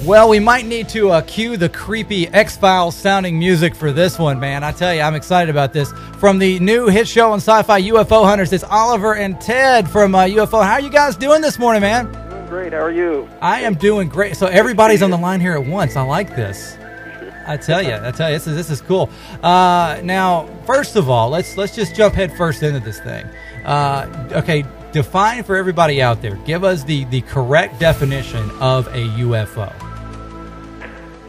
Well, we might need to cue the creepy X-Files sounding music for this one, man. I tell you, I'm excited about this. From the new hit show on Sci-Fi, UFO Hunters, it's Oliver and Ted from UFO. How are you guys doing this morning, man? Doing great. How are you? I am doing great. So everybody's on the line here at once. I like this. I tell you, this is cool. Now, first of all, let's just jump head first into this thing. Okay, define for everybody out there. Give us the correct definition of a UFO.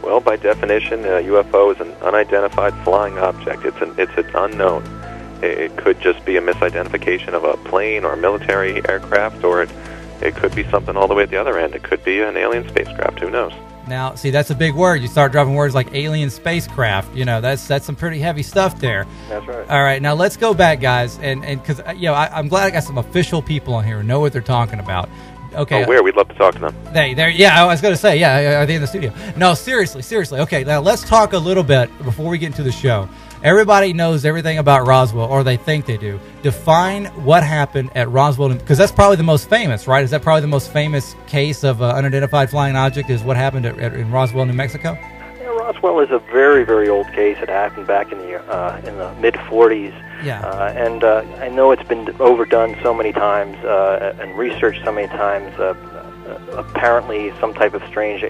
Well, by definition, a UFO is an unidentified flying object. It's an unknown. It could just be a misidentification of a plane or a military aircraft, or it could be something all the way at the other end. It could be an alien spacecraft. Who knows? Now, see, that's a big word. You start dropping words like alien spacecraft. You know, that's some pretty heavy stuff there. That's right. All right, now let's go back, guys, and because I'm glad I got some official people on here who know what they're talking about. Okay. Oh, where? We'd love to talk to them. Yeah, I was going to say, yeah, are they in the studio? No, seriously. Okay, now let's talk a little bit before we get into the show. Everybody knows everything about Roswell, or they think they do. Define what happened at Roswell, because that's probably the most famous, right? Is that probably the most famous case of unidentified flying object is what happened in Roswell, New Mexico? Yeah, Roswell is a very, very old case. It happened back in the mid-'40s. Yeah. And I know it's been overdone so many times and researched so many times. Apparently, some type of strange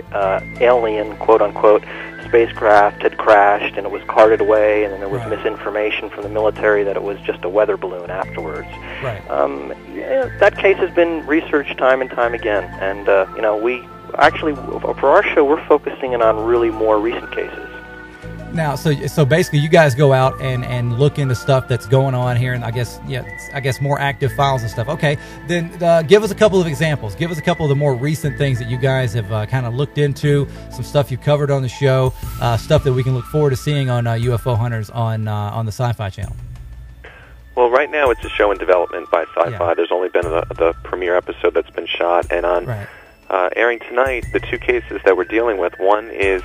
alien, quote-unquote, spacecraft had crashed, and it was carted away, and then there was misinformation from the military that it was just a weather balloon afterwards. Right. That case has been researched time and time again, and we actually, for our show, we're focusing in on really more recent cases. Now, so basically, you guys go out and look into stuff that's going on here, and I guess more active files and stuff. Okay, then give us a couple of examples. Give us a couple of the more recent things that you guys have kind of looked into. Some stuff you covered on the show, stuff that we can look forward to seeing on UFO Hunters on the Sci-Fi channel. Well, right now it's a show in development by Sci-Fi. Yeah. There's only been the premiere episode that's been shot, and on airing tonight, the two cases that we're dealing with. One is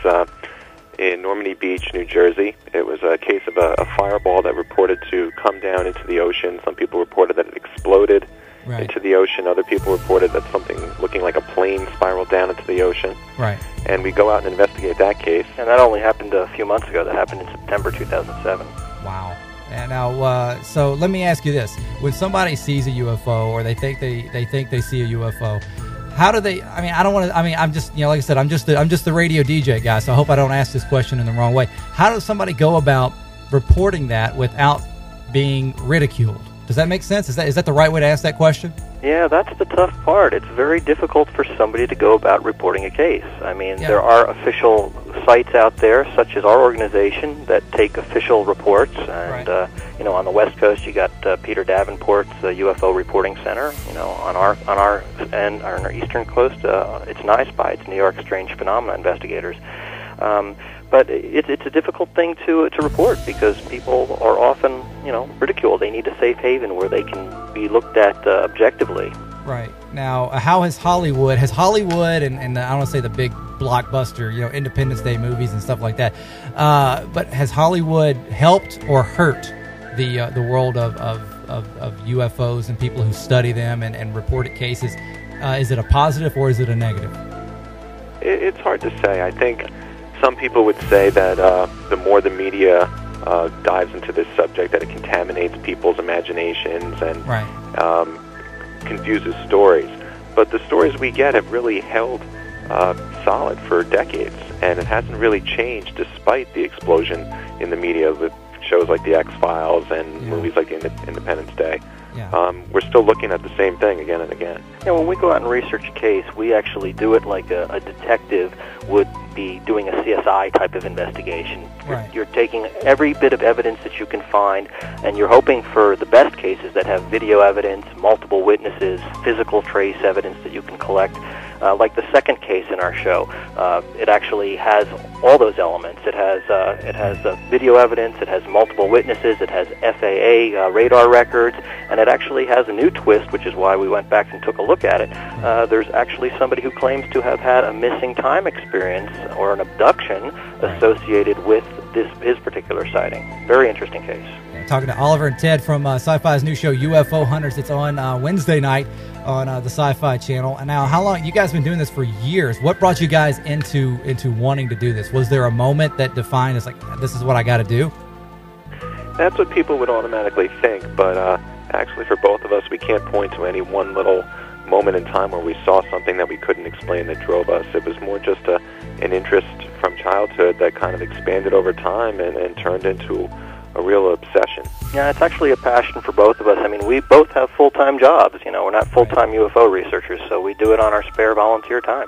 in Normandy Beach, New Jersey. It was a case of a fireball that reported to come down into the ocean. Some people reported that it exploded into the ocean. Other people reported that something looking like a plane spiraled down into the ocean. Right. And we go out and investigate that case. And that only happened a few months ago. That happened in September 2007. Wow. And now, so let me ask you this: when somebody sees a UFO, or they think they see a UFO, how do they? I mean, I don't want to. I mean, I'm just, like I said, I'm just the radio DJ guy. So I hope I don't ask this question in the wrong way. How does somebody go about reporting that without being ridiculed? Does that make sense? Is that the right way to ask that question? Yeah, that's the tough part. It's very difficult for somebody to go about reporting a case. I mean, there are official sites out there, such as our organization, that take official reports. And on the West Coast, you got Peter Davenport's UFO Reporting Center. On our Eastern Coast, it's NISPY. It's New York Strange Phenomena Investigators. But it's a difficult thing to report, because people are often, ridiculed. They need a safe haven where they can be looked at objectively. Right. Now, how has Hollywood and I don't want to say the big blockbuster, Independence Day movies and stuff like that, but has Hollywood helped or hurt the world of UFOs and people who study them and reported cases? Is it a positive or is it a negative? It's hard to say. I think some people would say that the more the media dives into this subject, that it contaminates people's imaginations and confuses stories. But the stories we get have really held solid for decades, and it hasn't really changed despite the explosion in the media with shows like The X-Files and movies like Independence Day. Yeah. We're still looking at the same thing again and again. Yeah, when we go out and research a case, we actually do it like a detective would be doing a CSI type of investigation. Right. You're taking every bit of evidence that you can find, and you're hoping for the best cases that have video evidence, multiple witnesses, physical trace evidence that you can collect. Like the second case in our show, it actually has all those elements. It has video evidence, it has multiple witnesses, it has FAA radar records, and it actually has a new twist, which is why we went back and took a look at it. There's actually somebody who claims to have had a missing time experience or an abduction associated with his particular sighting. Very interesting case. Talking to Oliver and Ted from Sci-Fi's new show, UFO Hunters. It's on Wednesday night. on the Sci-Fi channel. And now, how long? You guys have been doing this for years. What brought you guys into wanting to do this? Was there a moment that defined as like, this is what I got to do? That's what people would automatically think, but actually for both of us, we can't point to any one little moment in time where we saw something that we couldn't explain that drove us. It was more just an interest from childhood that kind of expanded over time and turned into a real obsession. Yeah, it's actually a passion for both of us. I mean, we both have full-time jobs. You know, we're not full-time UFO researchers, so we do it on our spare volunteer time.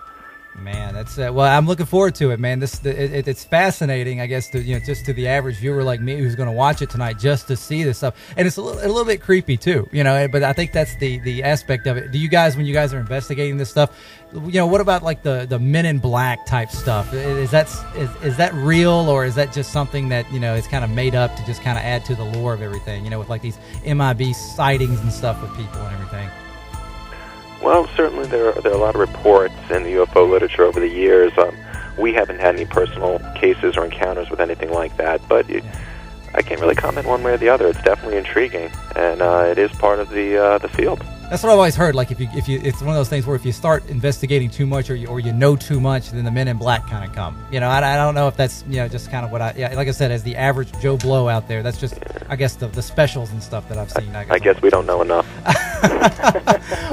Man, that's well. I'm looking forward to it, man. It's fascinating, I guess, to just to the average viewer like me who's going to watch it tonight, just to see this stuff, and it's a little bit creepy too, But I think that's the aspect of it. Do you guys, when you guys are investigating this stuff, what about like the Men in Black type stuff? Is that real, or is that just something that is kind of made up to just kind of add to the lore of everything? With like these MIB sightings and stuff with people and everything. Well, certainly there are a lot of reports in the UFO literature over the years. We haven't had any personal cases or encounters with anything like that, but I can't really comment one way or the other. It's definitely intriguing, and it is part of the field. That's what I've always heard. Like if you, it's one of those things where if you start investigating too much or you know too much, then the Men in Black kind of come. I don't know if that's just kind of what like I said, as the average Joe Blow out there, that's just I guess the specials and stuff that I've seen. I guess we don't know enough.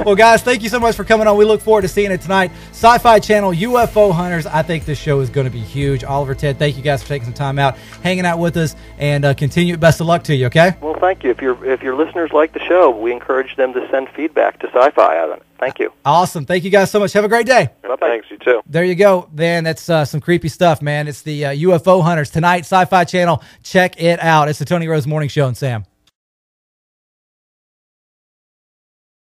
Well, guys, thank you so much for coming on. We look forward to seeing it tonight. Sci-Fi Channel, UFO Hunters. I think this show is going to be huge. Oliver, Ted, thank you guys for taking some time out, hanging out with us, and continue. Best of luck to you. Okay. Well, thank you. If your listeners like the show, we encourage them to send feedback to Sci-Fi on it. Thank you. Awesome. Thank you guys so much. Have a great day. Bye-bye. Thanks, you too. There you go. Man, that's some creepy stuff, man. It's the UFO Hunters tonight, Sci-Fi Channel. Check it out. It's the Tony Rose Morning Show and Sam.